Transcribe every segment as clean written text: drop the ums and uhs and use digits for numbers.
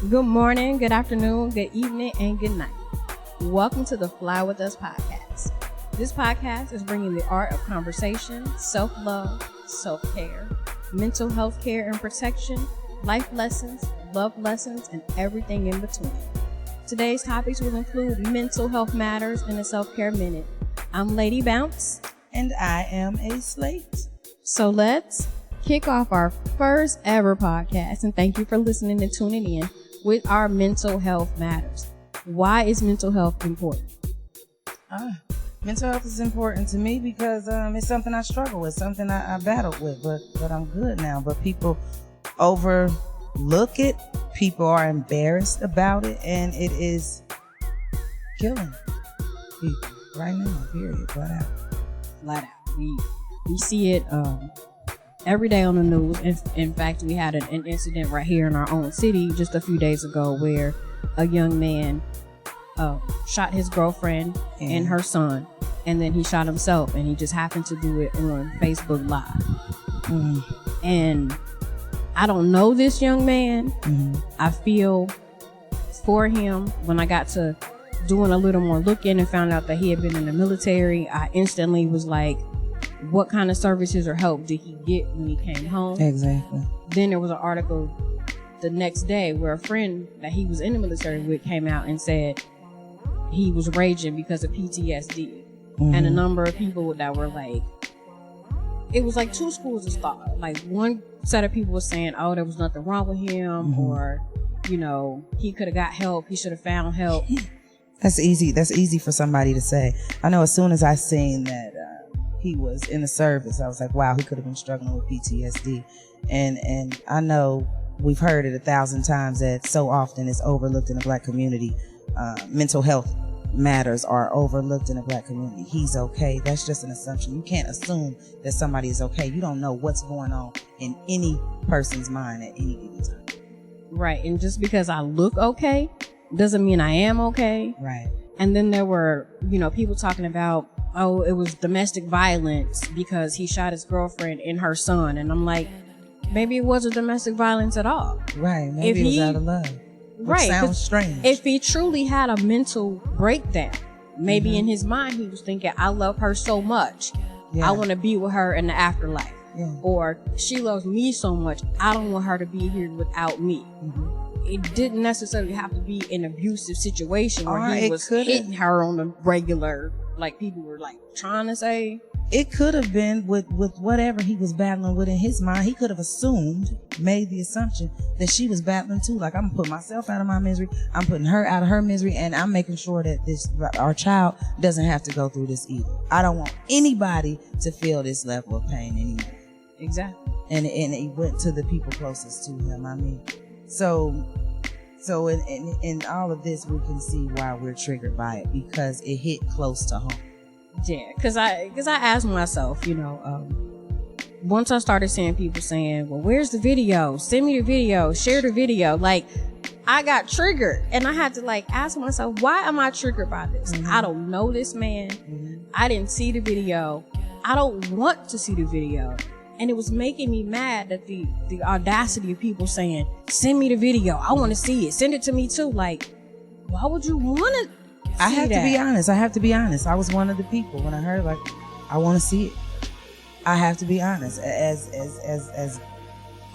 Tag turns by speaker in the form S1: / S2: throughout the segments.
S1: Good morning, good afternoon, good evening, and good night. Welcome to the Fly With Us podcast. This podcast is bringing the art of conversation, self-love, self-care, mental health care and protection, life lessons, love lessons, and everything in between. Today's topics will include mental health matters in a self-care minute. I'm Lady Bounce.
S2: And I am a Slate.
S1: So let's kick off our first ever podcast, and thank you for listening and tuning in with our mental health matters. Why is mental health important?
S2: Mental health is important to me because it's something I struggle with, something I battled with, but I'm good now. But people overlook it. People are embarrassed about it, and it is killing people right now, period. Flat
S1: out. We see it every day on the news. In fact, we had an incident right here in our own city just a few days ago where a young man shot his girlfriend and her son, and then he shot himself, and he just happened to do it on Facebook Live. And I don't know this young man. I feel for him. When I got to doing a little more looking and found out that he had been in the military, I instantly was like, what kind of services or help did he get when he came home?
S2: Exactly. Then
S1: there was an article the next day where a friend that he was in the military with came out and said he was raging because of PTSD. And a number of people that were like, it was like two schools of thought. Like one set of people was saying, oh, there was nothing wrong with him, or, you know, he could have got help. He should have found help.
S2: That's easy. That's easy for somebody to say. I know as soon as I seen that he was in the service, I was like, wow, he could have been struggling with PTSD. And I know we've heard it 1,000 times that so often it's overlooked in the Black community. Mental health matters are overlooked in the Black community. He's okay. That's just an assumption. You can't assume that somebody is okay. You don't know what's going on in any person's mind at any given time.
S1: Right. And just because I look okay doesn't mean I am okay.
S2: Right.
S1: And then there were, people talking about, oh, it was domestic violence because he shot his girlfriend and her son. And I'm like, maybe it wasn't domestic violence at all.
S2: Right. Maybe it was out of love. Which sounds strange.
S1: If he truly had a mental breakdown, maybe in his mind he was thinking, I love her so much. I want to be with her in the afterlife. Or she loves me so much, I don't want her to be here without me. It didn't necessarily have to be an abusive situation where he was hitting her on the regular, like people were like trying to say.
S2: It could have been with whatever he was battling with in his mind. He could have made the assumption that she was battling too. Like, I'm gonna put myself out of my misery, I'm putting her out of her misery, and I'm making sure that our child doesn't have to go through this either. I don't want anybody to feel this level of pain anymore.
S1: Exactly.
S2: And he went to the people closest to him. I mean, so in all of this, we can see why we're triggered by it, because it hit close to home.
S1: Yeah, because I asked myself, once I started seeing people saying, well, where's the video? Send me the video, share the video. Like, I got triggered, and I had to ask myself, why am I triggered by this? I don't know this man. I didn't see the video. I don't want to see the video. And it was making me mad that the audacity of people saying, send me the video. I want to see it. Send it to me too. Like, why would you want to?
S2: I have to be honest. I was one of the people when I heard, I want to see it. I have to be honest. As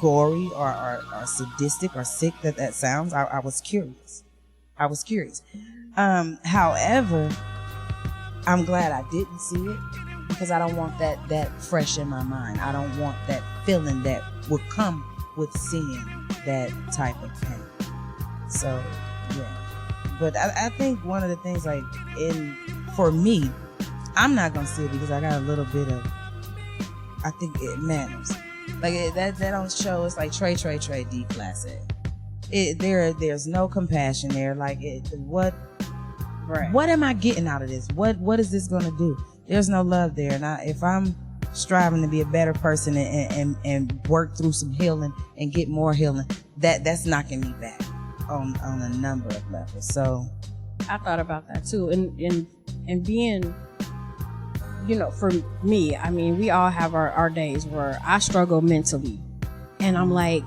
S2: gory or sadistic or sick that sounds, I was curious. However, I'm glad I didn't see it, because I don't want that fresh in my mind. I don't want that feeling that would come with seeing that type of pain. So, yeah. But I think one of the things, for me, I'm not going to see it because I got a little bit of, I think it matters. That don't show, it's like Trey, D class A. There's no compassion there. What am I getting out of this? What is this going to do? There's no love there. And if I'm striving to be a better person and work through some healing and get more healing, that's knocking me back on a number of levels. So
S1: I thought about that too. And being, for me, I mean, we all have our days where I struggle mentally, and I'm like,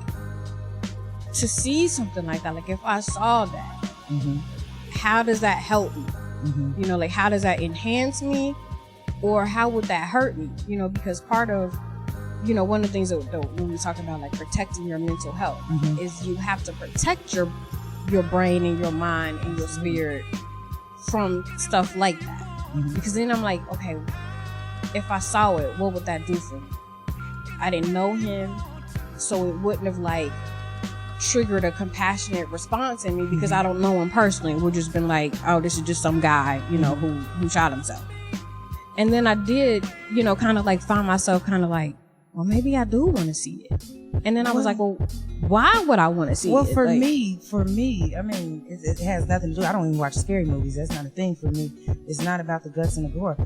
S1: to see something like that, like if I saw that,
S2: Mm-hmm.
S1: how does that help me?
S2: Mm-hmm.
S1: You know, like how does that enhance me, or how would that hurt me? You know, because part of, you know, one of the things that when we talk about like protecting your mental health
S2: Mm-hmm.
S1: is you have to protect your brain and your mind and your spirit from stuff like that.
S2: Mm-hmm.
S1: Because then I'm like, okay, if I saw it, what would that do for me? I didn't know him, so it wouldn't have like triggered a compassionate response in me because I don't know him personally. It would just been like, oh, this is just some guy, you know, who shot himself. And then I did, you know, kind of like find myself kind of like, well, maybe I do want to see it. And then I was like, well, why would I want to see it?
S2: Well, for
S1: like,
S2: me, I mean, it has nothing to do. I don't even watch scary movies. That's not a thing for me. It's not about the guts and the gore.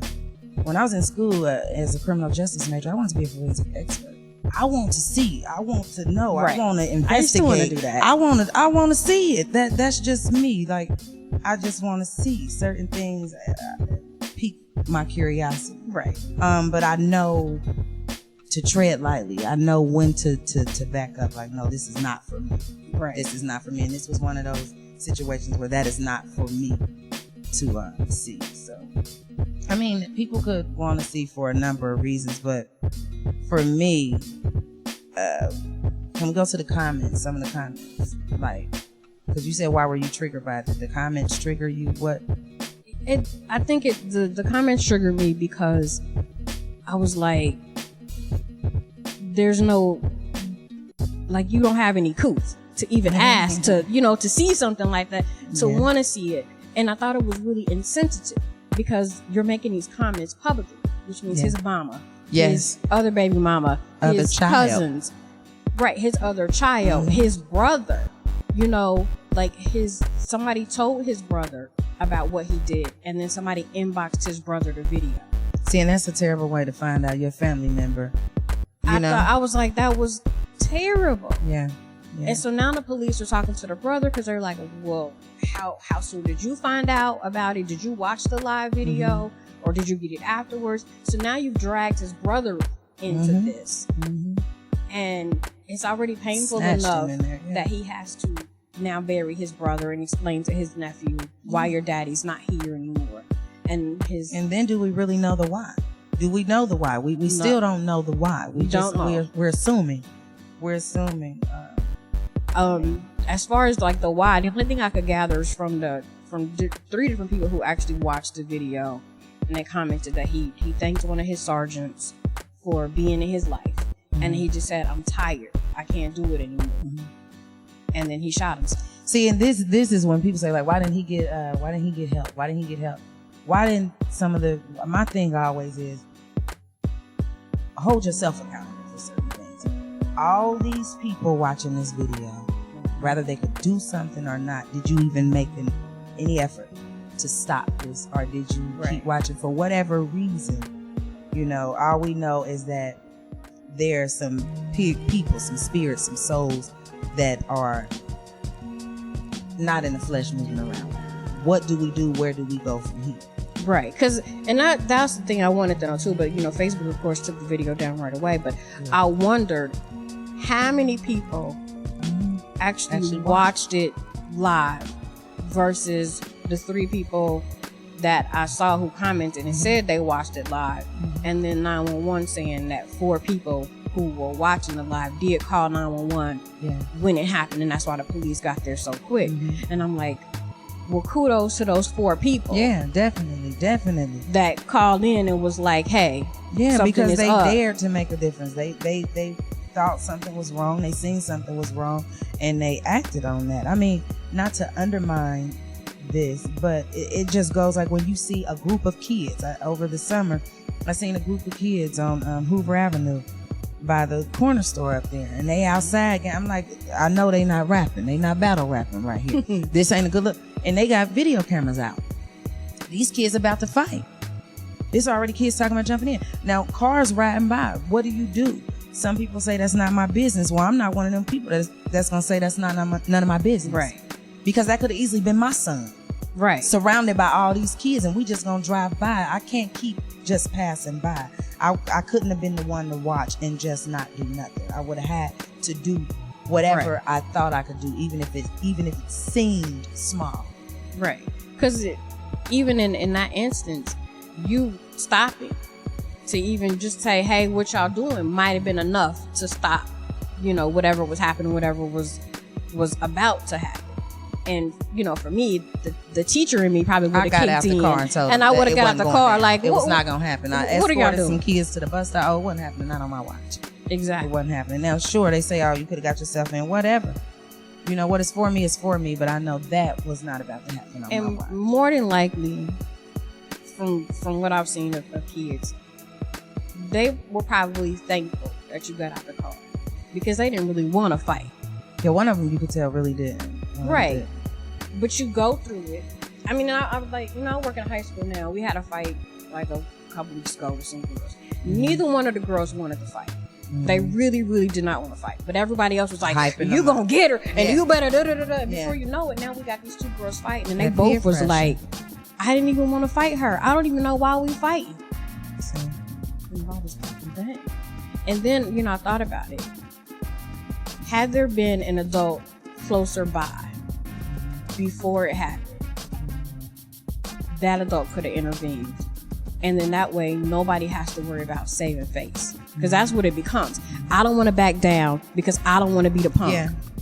S2: When I was in school as a criminal justice major, I wanted to be a forensic expert. I want to see. I want to know.
S1: Right.
S2: I want to investigate.
S1: I used to want to do that.
S2: I want to see it. That's just me. Like, I just want to see certain things. Pique my curiosity.
S1: Right.
S2: But I know to tread lightly. I know when to back up. Like, no, this is not for me.
S1: Right.
S2: This is not for me. And this was one of those situations where that is not for me to see. So, I mean, people could want to see for a number of reasons, but for me, can we go to the comments? Some of the comments, like, because you said, why were you triggered by it? Did the comments trigger you? What?
S1: I think the comments triggered me because I was like, there's no, like, you don't have any couth to even ask to, you know, to see something like that, to want to see it. And I thought it was really insensitive because you're making these comments publicly, which means his mama, his other baby mama, his cousins, right, his other child, his brother, you know, like somebody told his brother about what he did, and then somebody inboxed his brother the video.
S2: See, and that's a terrible way to find out your family member.
S1: I was like, that was terrible.
S2: Yeah.
S1: And so now the police are talking to the brother because they're like, well, how soon did you find out about it? Did you watch the live video or did you get it afterwards? So now you've dragged his brother into this. And it's already painful enough that he has to now bury his brother and explain to his nephew why your daddy's not here anymore. And
S2: then do we really know the why? Do we know the why? We still don't know the why. We
S1: don't know.
S2: We're assuming.
S1: As far as like the why, the only thing I could gather is from three different people who actually watched the video, and they commented that he thanked one of his sergeants for being in his life, and he just said, "I'm tired. I can't do it anymore." And then he shot himself.
S2: See, and this is when people say, like, why didn't he get help? Why didn't he get help? Why didn't my thing always is hold yourself accountable for certain things. All these people watching this video, whether they could do something or not, did you even make any effort to stop this, or did you keep watching for whatever reason? You know, all we know is that there are some people, some spirits, some souls that are not in the flesh moving around. What do we do? Where do we go from here?
S1: Right, that's the thing I wanted to know too. But you know, Facebook of course took the video down right away. But I wondered how many people actually watched it live versus the 3 people that I saw who commented and said they watched it live, and then 911 saying that 4 people who were watching the live did call 911 when it happened, and that's why the police got there so quick. And I'm like, well, kudos to those 4 people.
S2: Yeah, definitely.
S1: That called in and was like, hey,
S2: because they dared to make a difference. They thought something was wrong. They seen something was wrong, and they acted on that. I mean, not to undermine this, but it just goes like when you see a group of kids. Over the summer, I seen a group of kids on Hoover Avenue by the corner store up there, and they outside. I'm like, I know they not rapping. They not battle rapping right here. This ain't a good look. And they got video cameras out. These kids about to fight. There's already kids talking about jumping in. Now, cars riding by. What do? Some people say that's not my business. Well, I'm not one of them people that's going to say that's none of my business.
S1: Right.
S2: Because that could have easily been my son.
S1: Right.
S2: Surrounded by all these kids, and we just going to drive by. I can't keep just passing by. I couldn't have been the one to watch and just not do nothing. I would have had to do whatever I thought I could do, even if it seemed small.
S1: Right. Because even in that instance, you stopping to even just say, hey, what y'all doing might have been enough to stop, whatever was happening, whatever was about to happen. And, for me, the teacher in me probably would have kicked in.
S2: I got out the car and told
S1: and I would have got out the car like,
S2: it was not going to happen. I
S1: what are y'all
S2: escorted
S1: doing?
S2: some kids to the bus stop. Oh, it wasn't happening. Not on my watch.
S1: Exactly.
S2: It wasn't happening. Now, sure, they say, oh, you could have got yourself in. Whatever. What is for me is for me. But I know that was not about to happen on my watch.
S1: And more than likely, from what I've seen of kids, they were probably thankful that you got out the car because they didn't really want to fight.
S2: Yeah, one of them you could tell really didn't.
S1: Right. But you go through it. I mean, I was like, I work in high school now. We had a fight like a couple weeks ago with some girls. Neither one of the girls wanted to fight. They really, really did not want to fight. But everybody else was like, you gonna get her and you better da-da-da-da. Before you know it, now we got these two girls fighting and they both was like, I didn't even want to fight her. I don't even know why we fighting. And then, I thought about it. Had there been an adult closer by before it happened, that adult could have intervened. And then that way, nobody has to worry about saving face. Because that's what it becomes. I don't want to back down because I don't want to be the punk.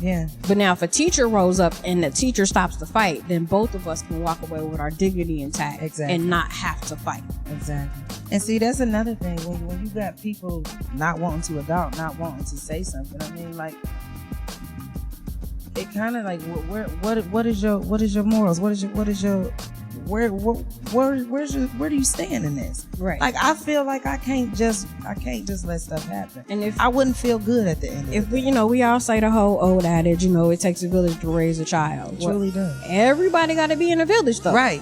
S2: Yeah.
S1: But now if a teacher rolls up and the teacher stops the fight, then both of us can walk away with our dignity intact and not have to fight.
S2: Exactly. And see, that's another thing. When you got people not wanting to adult, not wanting to say something, I mean, like, it kind of like, what is your morals? Where do you stand in this?
S1: Right.
S2: Like, I feel like I can't just let stuff happen. And if I wouldn't feel good at the end of it.
S1: If we all say the whole old adage, it takes a village to raise a child.
S2: It truly does.
S1: Everybody got to be in a village though.
S2: Right.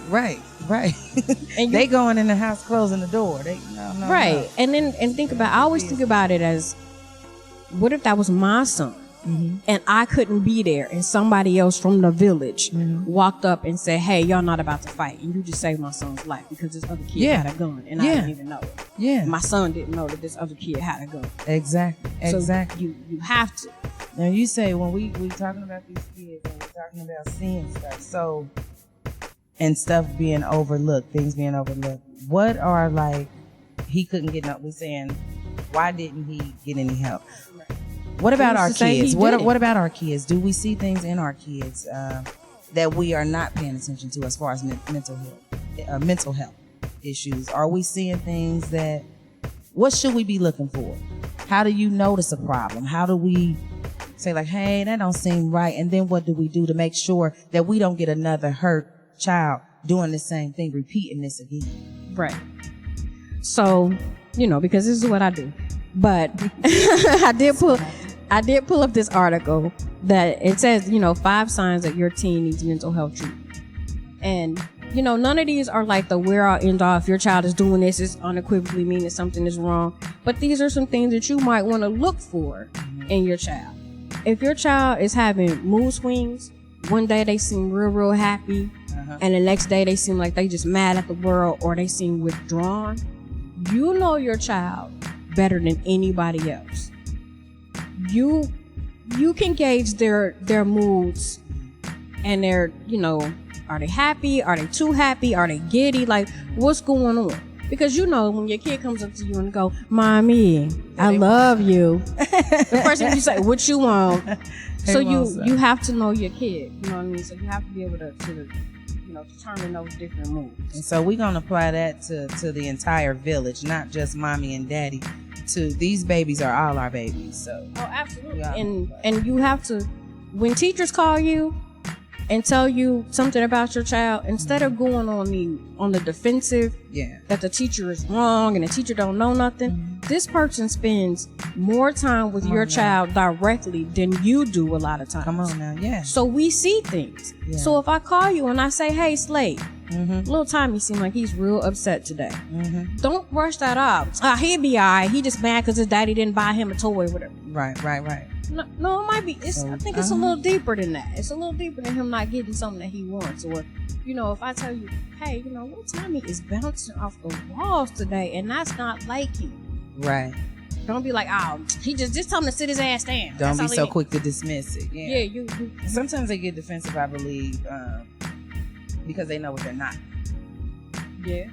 S2: And they going in the house closing the door. No.
S1: And think about, I always think about it as, what if that was my son? And I couldn't be there and somebody else from the village walked up and said, hey, y'all not about to fight, and you just saved my son's life because this other kid had a gun and I didn't even know it.
S2: Yeah.
S1: My son didn't know that this other kid had a gun.
S2: Exactly.
S1: So you have to.
S2: Now you say when we talking about these kids and we're talking about seeing stuff, and stuff being overlooked, things being overlooked, what are like, he couldn't get up, we saying, why didn't he get any help? What about our kids? What about our kids? Do we see things in our kids that we are not paying attention to as far as mental health issues? Are we seeing things that, what should we be looking for? How do you notice a problem? How do we say like, hey, that don't seem right? And then what do we do to make sure that we don't get another hurt child doing the same thing, repeating this again?
S1: Right. So, because this is what I do. But I did pull up this article that it says, 5 signs that your teen needs mental health treatment. And, none of these are like the where all end all. If your child is doing this, it's unequivocally meaning something is wrong. But these are some things that you might want to look for in your child. If your child is having mood swings, one day they seem real, real happy. And the next day they seem like they just mad at the world or they seem withdrawn. You know your child better than anybody else. You can gauge their moods and their, are they happy? Are they too happy? Are they giddy? Like, what's going on? Because when your kid comes up to you and go, Mommy, I love you. The first thing you say, what you want? So you have to know your kid. You know what I mean? So you have to be able to determine those different moods.
S2: And so we're gonna apply that to the entire village, not just mommy and daddy. To these babies are all our babies. So
S1: absolutely. And you have to, when teachers call you and tell you something about your child, instead of going on the defensive, that the teacher is wrong and the teacher don't know nothing, this person spends more time with your child directly than you do a lot of times.
S2: Come on now, yeah.
S1: So we see things. Yeah. So if I call you and I say, hey, Slade, little Tommy seemed like he's real upset today. Don't brush that off. He'll be all right. He just mad because his daddy didn't buy him a toy or whatever.
S2: Right.
S1: No, it might be. I think it's a little deeper than that. It's a little deeper than him not getting something that he wants. Or, if I tell you, hey, little Tommy is bouncing off the walls today, and that's not like him.
S2: Right.
S1: Don't be like, oh, he just tell him to sit his ass down.
S2: Don't be so quick to dismiss it. Yeah,
S1: you
S2: sometimes they get defensive, I believe, because they know what they're not.
S1: Yeah.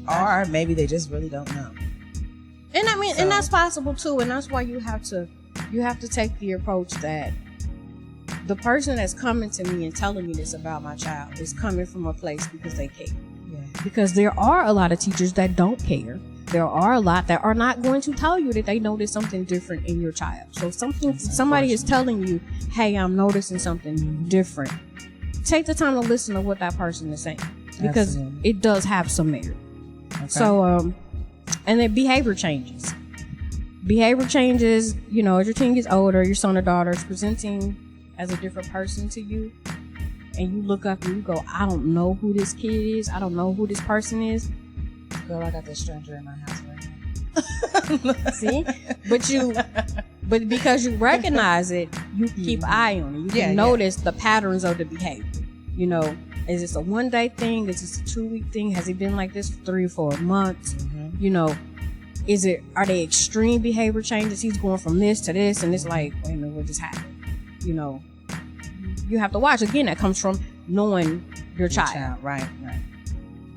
S2: Or maybe they just really don't know.
S1: And I mean, and that's possible too. And that's why you have to take the approach that the person that's coming to me and telling me this about my child is coming from a place because they care.
S2: Yeah.
S1: Because there are a lot of teachers that don't care. There are a lot that are not going to tell you that they notice something different in your child. So somebody is telling you, hey, I'm noticing something different. Take the time to listen to what that person is saying, because it does have some merit. Okay. So, and then behavior changes. Behavior changes, you know, as your teen gets older, your son or daughter is presenting as a different person to you, and you look up and you go, I don't know who this kid is. I don't know who this person is.
S2: Girl, I got this stranger in my house right now.
S1: See? But because you recognize it, you keep eye on it. You can notice the patterns of the behavior. You know, is this a 1-day thing? Is this a 2-week thing? Has it been like this for 3 or 4 months? Mm-hmm. You know, are they extreme behavior changes? He's going from this to this, and it's like, wait a minute, what just happened? You know, you have to watch. Again, that comes from knowing your child.
S2: Right.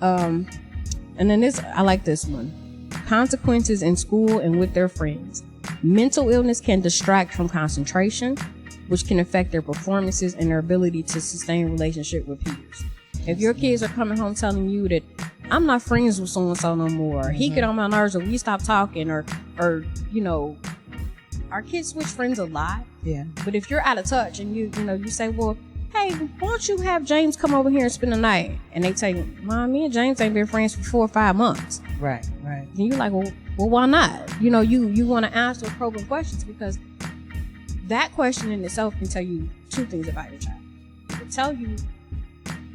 S1: And then I like this one. Consequences in school and with their friends. Mental illness can distract from concentration, which can affect their performances and their ability to sustain relationship with peers. If your kids are coming home telling you that I'm not friends with so-and-so no more, mm-hmm. he get on my nerves, or we stop talking, or you know, our kids switch friends a lot.
S2: Yeah.
S1: But if you're out of touch and you say, well, hey, why don't you have James come over here and spend the night? And they tell you, Mom, me and James ain't been friends for 4 or 5 months.
S2: Right.
S1: And you're like, well, why not? You know, you want to ask those probing questions, because that question in itself can tell you 2 things about your child. It can tell you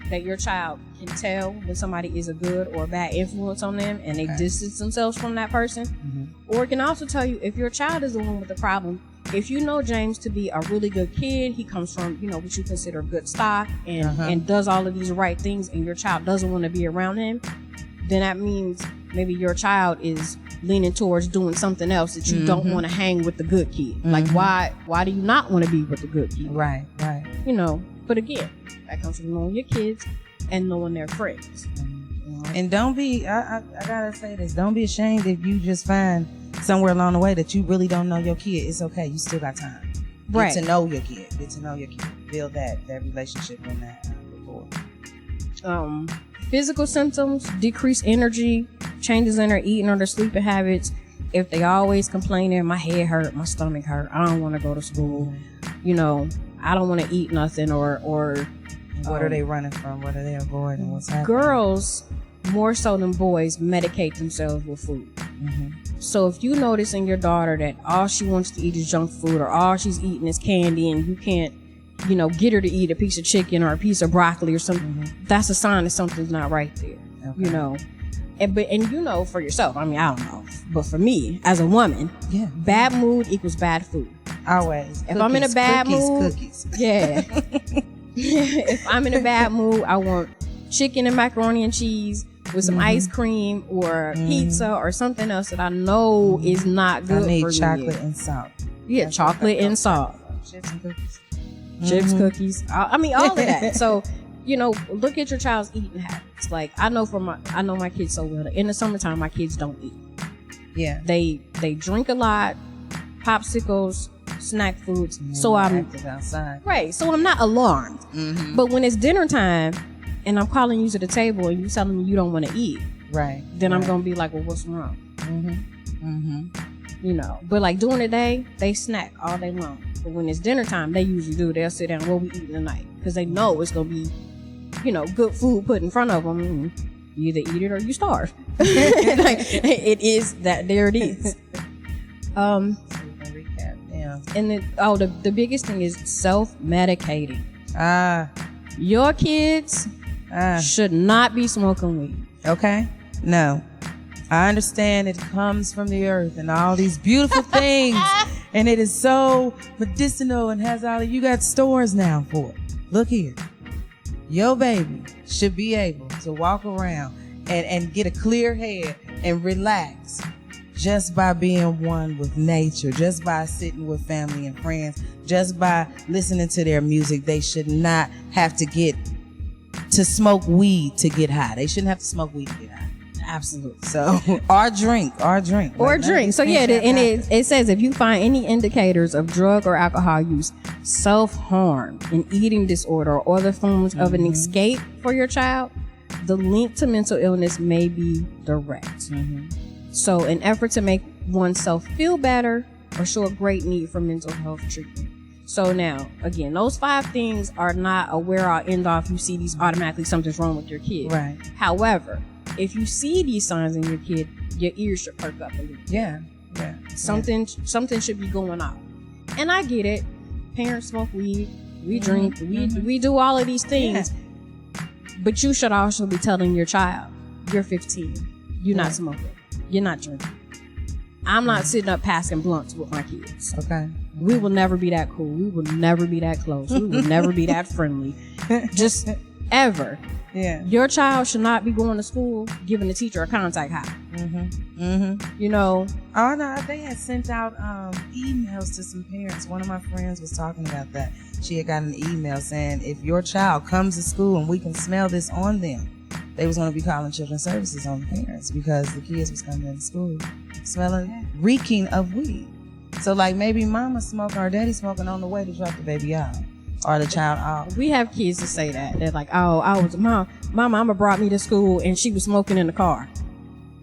S1: that your child can tell when somebody is a good or a bad influence on them, and they distance themselves from that person. Mm-hmm. Or it can also tell you if your child is the one with the problem. If you know James to be a really good kid, he comes from, you know, what you consider good stock, and does all of these right things, and your child doesn't want to be around him, then that means maybe your child is leaning towards doing something else that you don't want to hang with the good kid. Mm-hmm. Like, why do you not want to be with the good kid?
S2: Right.
S1: You know, but again, that comes from knowing your kids and knowing their friends.
S2: And don't be, I gotta say this, don't be ashamed if you just find somewhere along the way that you really don't know your kid. It's okay. You still got time.
S1: Right.
S2: Get to know your kid. Build that relationship in that rapport.
S1: Physical symptoms: decreased energy, changes in their eating or their sleeping habits. If they always complaining, my head hurt, my stomach hurt, I don't want to go to school. You know, I don't want to eat nothing, or
S2: what are they running from? What are they avoiding? What's happening?
S1: Girls, more so than boys, medicate themselves with food. Mm-hmm. So if you notice in your daughter that all she wants to eat is junk food, or all she's eating is candy, and you can't, you know, get her to eat a piece of chicken or a piece of broccoli or something, that's a sign that something's not right there. Okay. You know, and you know for yourself. I mean, I don't know, but for me as a woman, bad mood equals bad food.
S2: Always.
S1: If I'm in a bad mood, yeah. If I'm in a bad mood, I want chicken and macaroni and cheese with some ice cream or pizza or something else that I know is not good for me.
S2: I need chocolate and salt.
S1: Yeah, chocolate and salt.
S2: Chips and cookies.
S1: Chips, cookies. I mean, all of that. So, you know, look at your child's eating habits. Like, I know my kids so well. In the summertime, my kids don't eat.
S2: Yeah.
S1: They drink a lot, popsicles, snack foods. So I'm
S2: active outside.
S1: Right. So I'm not alarmed. Mm-hmm. But when it's dinner time and I'm calling you to the table and you telling me you don't want to eat,
S2: right?
S1: Then I'm gonna be like, well, what's wrong? You know. But like during the day, they snack all day long. But when it's dinner time, they usually do. They'll sit down. What we eating tonight? Because they know it's gonna be, you know, good food put in front of them. And you either eat it or you starve. Like, it is that. There it is. And the biggest thing is self-medicating. Your kids should not be smoking weed.
S2: Okay? No. I understand it comes from the earth and all these beautiful things, and it is so medicinal and has all. You got stores now for it. Look here. Your baby should be able to walk around and get a clear head and relax just by being one with nature, just by sitting with family and friends, just by listening to their music. They should not have to smoke weed to get high. They shouldn't have to smoke weed to get high.
S1: Absolutely.
S2: So, or drink.
S1: So yeah, and it says if you find any indicators of drug or alcohol use, self-harm, an eating disorder, or other forms of an escape for your child, the link to mental illness may be direct. So, an effort to make oneself feel better or show a great need for mental health treatment. So now, again, those 5 things are not a where-all, end-all. If you see these, automatically something's wrong with your kid.
S2: Right.
S1: However, if you see these signs in your kid, your ears should perk up a little.
S2: Yeah.
S1: Something should be going on. And I get it. Parents smoke weed. We drink. We do all of these things. Yeah. But you should also be telling your child, you're 15. You're not smoking. You're not drinking. I'm not sitting up passing blunts with my kids.
S2: Okay.
S1: We will never be that cool. We will never be that close. We will never be that friendly. Just ever.
S2: Yeah.
S1: Your child should not be going to school giving the teacher a contact high. You know.
S2: Oh no, they had sent out emails to some parents. One of my friends was talking about that. She had got an email saying if your child comes to school and we can smell this on them, they was going to be calling children's services on the parents because the kids was coming into school smelling, reeking of weed. So like maybe mama smoking or daddy smoking on the way to drop the baby off or the child off. We
S1: have kids that say that. They're like, oh, my mama brought me to school and she was smoking in the car.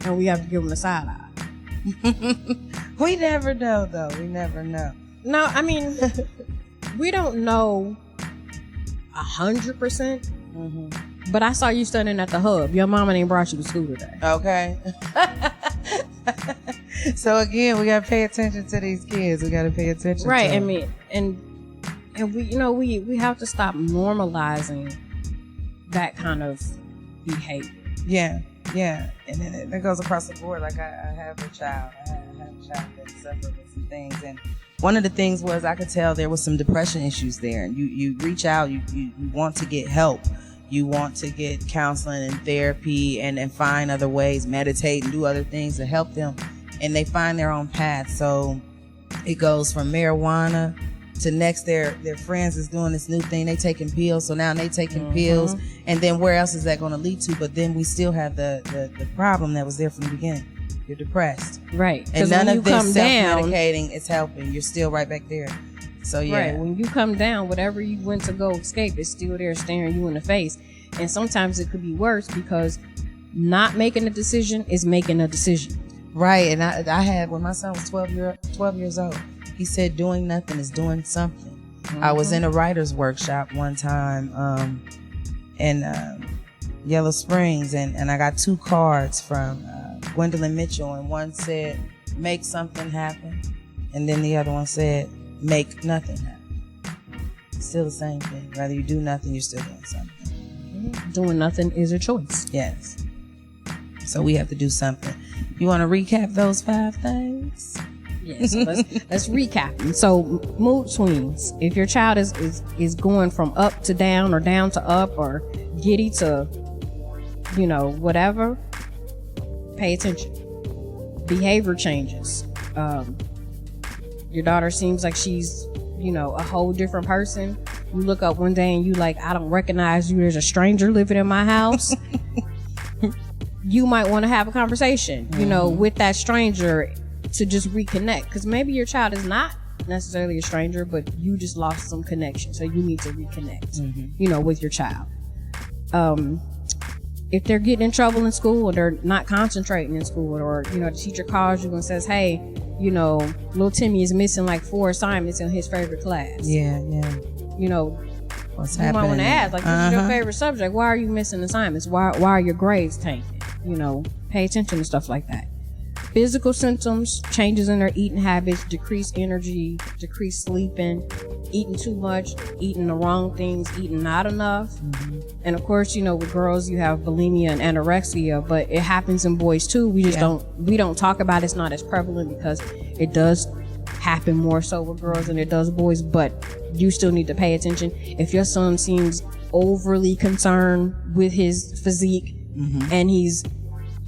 S1: And we have to give them the side eye.
S2: We never know though. We never know.
S1: No, I mean, we don't know 100%. But I saw you standing at the hub. Your mama ain't brought you to school today.
S2: Okay. So again, we gotta pay attention to these kids. We gotta pay attention.
S1: Right.
S2: To
S1: I mean, and we have to stop normalizing that kind of behavior.
S2: Yeah. And then it goes across the board. Like I have a child. I have a child that suffered with some things, and one of the things was I could tell there was some depression issues there. And you reach out, you want to get help. You want to get counseling and therapy and find other ways, meditate and do other things to help them. And they find their own path. So it goes from marijuana to next their friends is doing this new thing. They taking pills. So now they taking pills. And then where else is that going to lead to? But then we still have the problem that was there from the beginning. You're depressed.
S1: Right.
S2: And none of this self-medicating is helping. You're still right back there. So yeah.
S1: Right. When you come down, whatever you went to go escape is still there staring you in the face. And sometimes it could be worse because not making a decision is making a decision.
S2: Right. And I had, when my son was 12 years old, he said doing nothing is doing something. I was in a writer's workshop one time in Yellow Springs, and I got 2 cards from Gwendolyn Mitchell, and one said make something happen, and then the other one said make nothing happen. Still the same thing. Whether you do nothing, you're still doing something.
S1: Doing nothing is a choice.
S2: Yes. So we have to do something. You want to recap those 5 things?
S1: Yes. So let's recap them. So mood swings. If your child is going from up to down or down to up or giddy to, whatever, pay attention. Behavior changes. Your daughter seems like she's, a whole different person. You look up one day and you like, I don't recognize you. There's a stranger living in my house. You might want to have a conversation, with that stranger to just reconnect. Because maybe your child is not necessarily a stranger, but you just lost some connection. So you need to reconnect, with your child. If they're getting in trouble in school or they're not concentrating in school, or, the teacher calls you and says, hey, little Timmy is missing like 4 assignments in his favorite class.
S2: Yeah. What's happening?
S1: You might want to ask, like, this is your favorite subject. Why are you missing assignments? Why are your grades tanked? Pay attention to stuff like that. Physical symptoms, changes in their eating habits, decreased energy, decreased sleeping, eating too much, eating the wrong things, eating not enough. And of course, with girls, you have bulimia and anorexia, but it happens in boys too. We just don't talk about it. It's not as prevalent because it does happen more so with girls than it does boys, but you still need to pay attention. If your son seems overly concerned with his physique and he's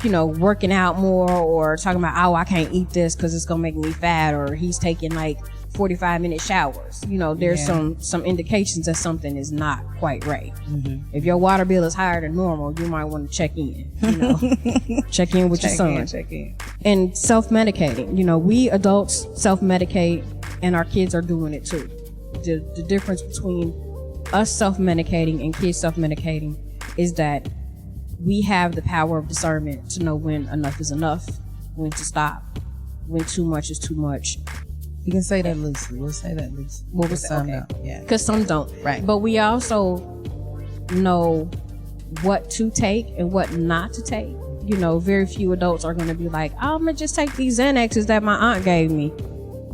S1: working out more, or talking about, oh, I can't eat this because it's gonna make me fat, or he's taking like 45-minute showers. There's some indications that something is not quite right. If your water bill is higher than normal, you might want to check in. Check in with your son.
S2: Check in.
S1: And self-medicating. We adults self-medicate, and our kids are doing it too. The difference between us self-medicating and kids self-medicating is that we have the power of discernment to know when enough is enough, when to stop, when too much is too much.
S2: You can say that loosely. We'll say that loosely.
S1: Because some
S2: don't. Yeah.
S1: Because some don't.
S2: Right.
S1: But we also know what to take and what not to take. Very few adults are going to be like, I'm going to just take these Xanaxes that my aunt gave me.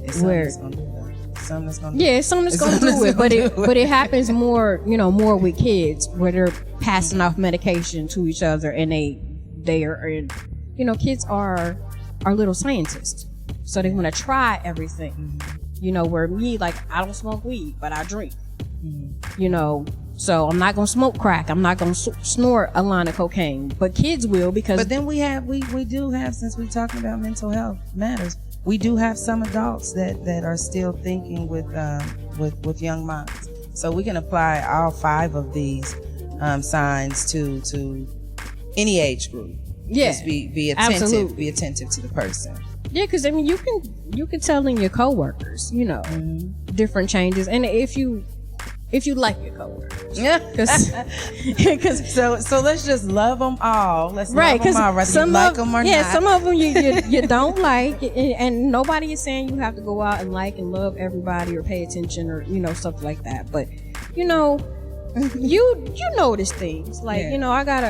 S2: It's something that's going to do that. Something that's going to do it.
S1: Yeah, something that's going to do it. But it happens more, more with kids, where they're passing off medication to each other, and they are, kids are little scientists. So they want to try everything. Where me, like, I don't smoke weed, but I drink. So I'm not going to smoke crack. I'm not going to snort a line of cocaine. But kids will, because...
S2: But then we do have, since we're talking about mental health matters, we do have some adults that are still thinking with young minds. So we can apply all 5 of these signs to any age group.
S1: Yeah.
S2: Just be attentive.
S1: Absolutely.
S2: Be attentive to the person.
S1: Yeah, because you can tell in your coworkers, different changes, and if you like your coworkers,
S2: so let's just love them all. Let's love them all, whether you like them or not.
S1: Yeah, some of them you don't like, and nobody is saying you have to go out and like and love everybody or pay attention or stuff like that. But you notice things like I got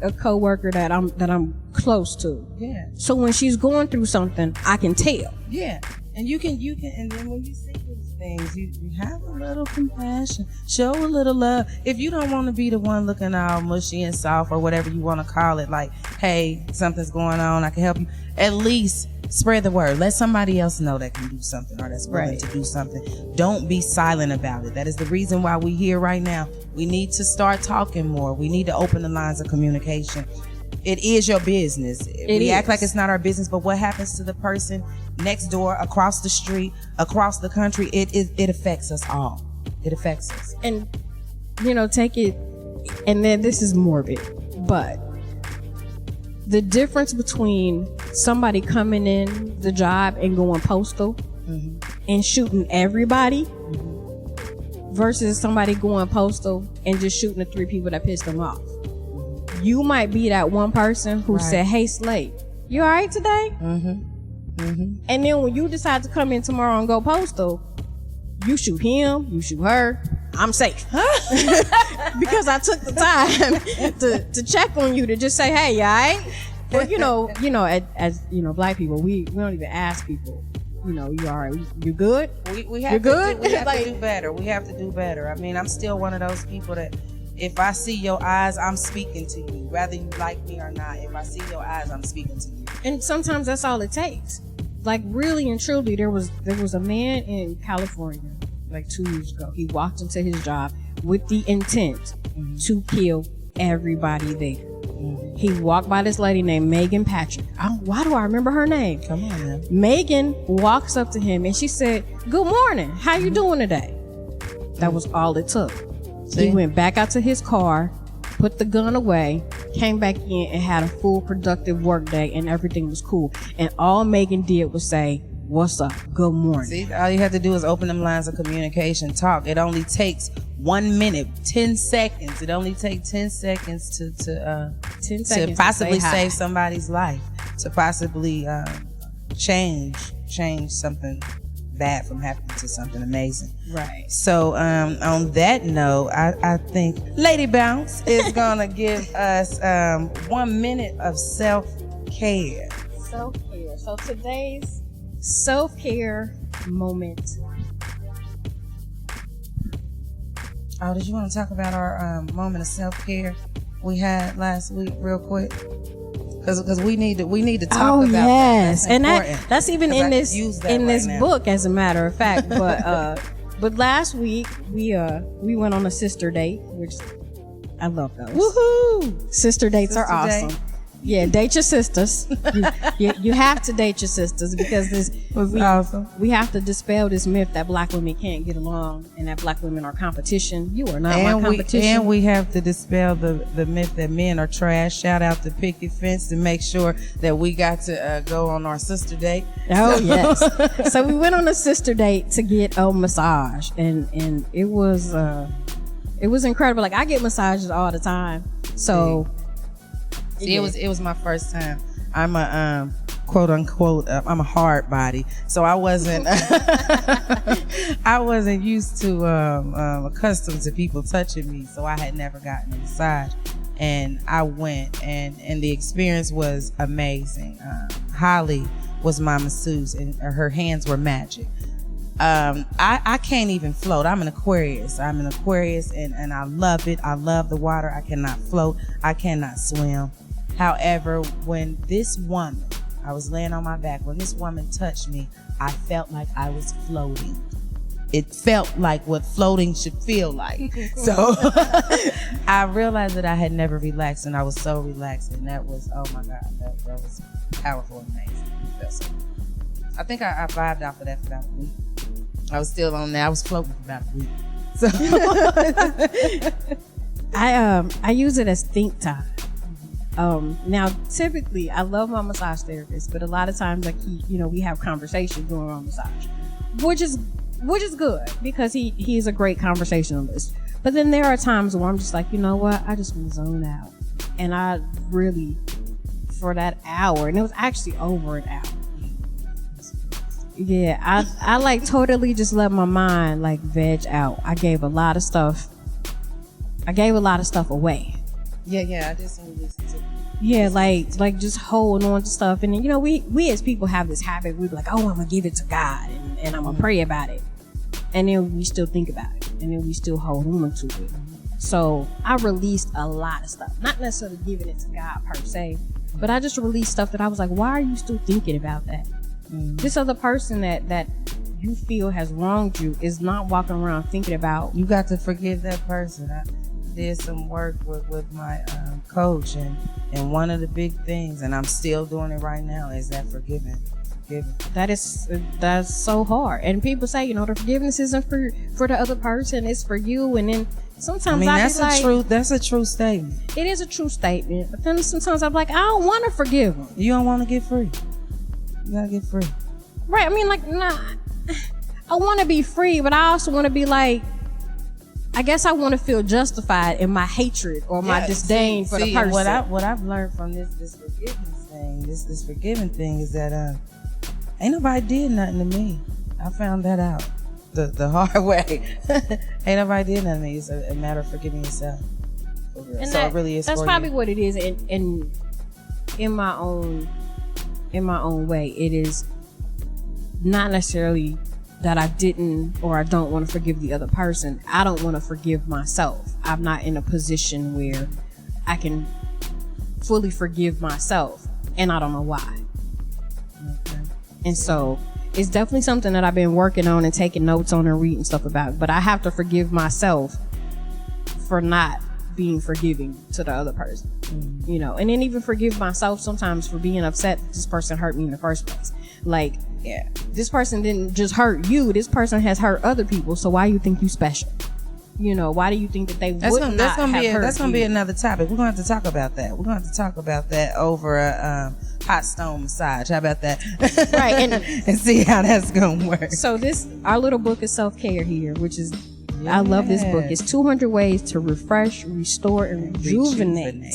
S1: a coworker that I'm close to.
S2: Yeah.
S1: So when she's going through something, I can tell.
S2: Yeah. And you can, and then when you see these things, you have a little compassion, show a little love. If you don't want to be the one looking all mushy and soft or whatever you want to call it, like, hey, something's going on, I can help you. At least spread the word. Let somebody else know that can do something or that's willing to do something. Don't be silent about it. That is the reason why we're here right now. We need to start talking more. We need to open the lines of communication. It is your business. We act like it's not our business, but what happens to the person next door, across the street, across the country, it affects us all. It affects us.
S1: And, take it, and then this is morbid, but the difference between somebody coming in the job and going postal and shooting everybody versus somebody going postal and just shooting the 3 people that pissed them off. You might be that one person who said, hey, Slate, you all right today? And then when you decide to come in tomorrow and go postal, you shoot him, you shoot her. I'm safe. Because I took the time to check on you, to just say, hey, you all right? But, as black people, we don't even ask people, you all right? You good?
S2: We have to do better. We have to do better. I mean, I'm still one of those people that, if I see your eyes, I'm speaking to you. Whether you like me or not, if I see your eyes, I'm speaking to you.
S1: And sometimes that's all it takes. Like, really and truly, there was a man in California like 2 years ago. He walked into his job with the intent to kill everybody there. He walked by this lady named Megan Patrick. Why do I remember her name?
S2: Come on, man.
S1: Megan walks up to him and she said, good morning. How you doing today? That was all it took. See? He went back out to his car, put the gun away, came back in and had a full productive work day, and everything was cool. And all Megan did was say, what's up? Good morning.
S2: See, all you have to do is open them lines of communication, talk. It only takes 1 minute, 10 seconds. It only takes 10 seconds to possibly save somebody's life, to possibly change something bad from happening to something amazing.
S1: Right.
S2: So on that note, I think Lady Bounce is gonna give us 1 minute of self-care.
S1: Self-care. So today's self-care moment.
S2: Oh, did you want to talk about our moment of self-care we had last week real quick? Because we need to talk about
S1: yes.
S2: that.
S1: And that's even in this book, as a matter of fact. But last week we went on a sister date, which I love those.
S2: Woohoo!
S1: Sister dates are awesome. Yeah, date your sisters. You have to date your sisters because
S2: awesome.
S1: We have to dispel this myth that black women can't get along and that black women are competition. You are not my competition.
S2: And we have to dispel the myth that men are trash. Shout out to Picket Fence to make sure that we got to go on our sister date.
S1: Oh, yes. So we went on a sister date to get a massage, and it was incredible. Like, I get massages all the time. So
S2: see, it was my first time. I'm a quote unquote I'm a hard body, so I wasn't I wasn't used to accustomed to people touching me, so I had never gotten a massage, and I went, and the experience was amazing. Holly was my masseuse, and her hands were magic. I can't even float. I'm an Aquarius, and I love it. I love the water. I cannot float. I cannot swim. However, when this woman, I was laying on my back, when this woman touched me, I felt like I was floating. It felt like what floating should feel like. So I realized that I had never relaxed, and I was so relaxed, and that was, oh my God, that was powerful and amazing. I think I vibed off of that for about a week. I was still on there. I was floating for about a week. So
S1: I use it as think time. Now, typically, I love my massage therapist, but a lot of times, like we have conversations during our massage, which is good because he is a great conversationalist. But then there are times where I'm just like, you know what, I just want to zone out, and I really, for that hour, and it was actually over an hour. Yeah, I like totally just let my mind like veg out. I gave a lot of stuff away.
S2: Yeah, I did some listen to.
S1: Yeah, like just holding on to stuff, and then we as people have this habit. We be like, oh, I'm gonna give it to God, and I'm gonna pray about it, and then we still think about it, and then we still hold on to it. So I released a lot of stuff, not necessarily giving it to God per se, but I just released stuff that I was like, why are you still thinking about that? This other person that you feel has wronged you is not walking around thinking about.
S2: You got to forgive that person. I did some work with my coach, and one of the big things, and I'm still doing it right now, is that forgiving. That's
S1: so hard. And people say, the forgiveness isn't for the other person, it's for you. And then sometimes
S2: that's a true statement.
S1: It is a true statement. But then sometimes I'm like, I don't want to forgive them.
S2: You don't want to get free. You gotta get free.
S1: Right. I mean, I want to be free, but I also want to be like, I guess I want to feel justified in my hatred or my disdain for the person.
S2: What I've learned from this forgiveness thing, this forgiving thing, is that ain't nobody did nothing to me. I found that out the hard way. Ain't nobody did nothing to me. It's a matter of forgiving yourself.
S1: And
S2: so it really is.
S1: That's probably what it is. And in my own way, it is not necessarily that I didn't or I don't want to forgive the other person. I don't want to forgive myself. I'm not in a position where I can fully forgive myself, and I don't know why. Okay. And so it's definitely something that I've been working on and taking notes on and reading stuff about, but I have to forgive myself for not being forgiving to the other person, and then even forgive myself sometimes for being upset that this person hurt me in the first place. Like, yeah, this person didn't just hurt you. This person has hurt other people. So why you think you special? Why do you think that they would not have hurt you?
S2: That's gonna be another topic. We're gonna have to talk about that. We're gonna have to talk about that over a hot stone massage. How about that?
S1: Right,
S2: and see how that's gonna work.
S1: So our little book is self-care here, which is. I love this book. It's 200 ways to refresh, restore, and rejuvenate.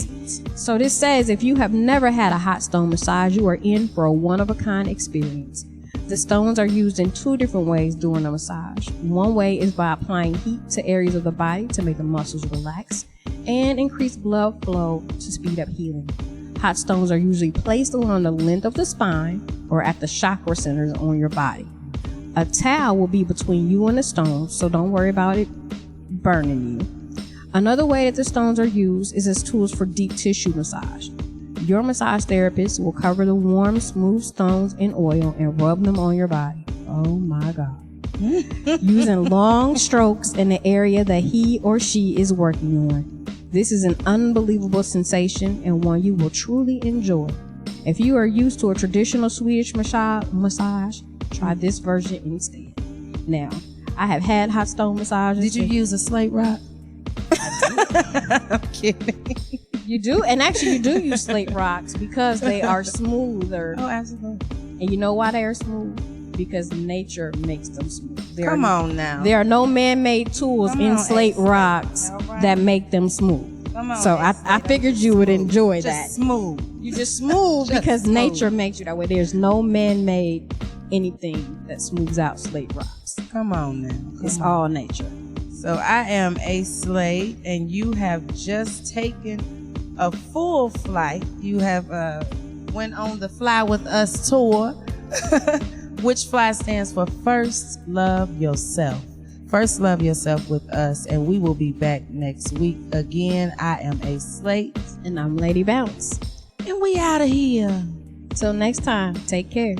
S1: So this says if you have never had a hot stone massage, you are in for a one-of-a-kind experience. The stones are used in two different ways during a massage. One way is by applying heat to areas of the body to make the muscles relax and increase blood flow to speed up healing. Hot stones are usually placed along the length of the spine or at the chakra centers on your body. A towel will be between you and the stones, so don't worry about it burning you. Another way that the stones are used is as tools for deep tissue massage. Your massage therapist will cover the warm, smooth stones in oil and rub them on your body. Oh my God. Using long strokes in the area that he or she is working on. This is an unbelievable sensation and one you will truly enjoy. If you are used to a traditional Swedish massage, try this version instead. Now, I have had hot stone massages.
S2: Did you use a slate rock? I'm kidding.
S1: You do? And actually, you do use slate rocks because they are smoother.
S2: Oh, absolutely.
S1: And you know why they are smooth? Because nature makes them smooth.
S2: Come on now.
S1: There are no man-made tools in slate rocks that make them smooth.
S2: Come on,
S1: so I figured you would enjoy that.
S2: Smooth.
S1: You just smooth because nature makes you that way. There's no man-made anything that smooths out slate rocks.
S2: Come on now.
S1: It's all nature.
S2: So I am a slate, and you have just taken a full flight. You have went on the Fly With Us tour, which fly stands for First Love Yourself. First Love Yourself with us, and we will be back next week again. I am a slate,
S1: and I'm Lady Bounce,
S2: and we out of here.
S1: Till next time, take care.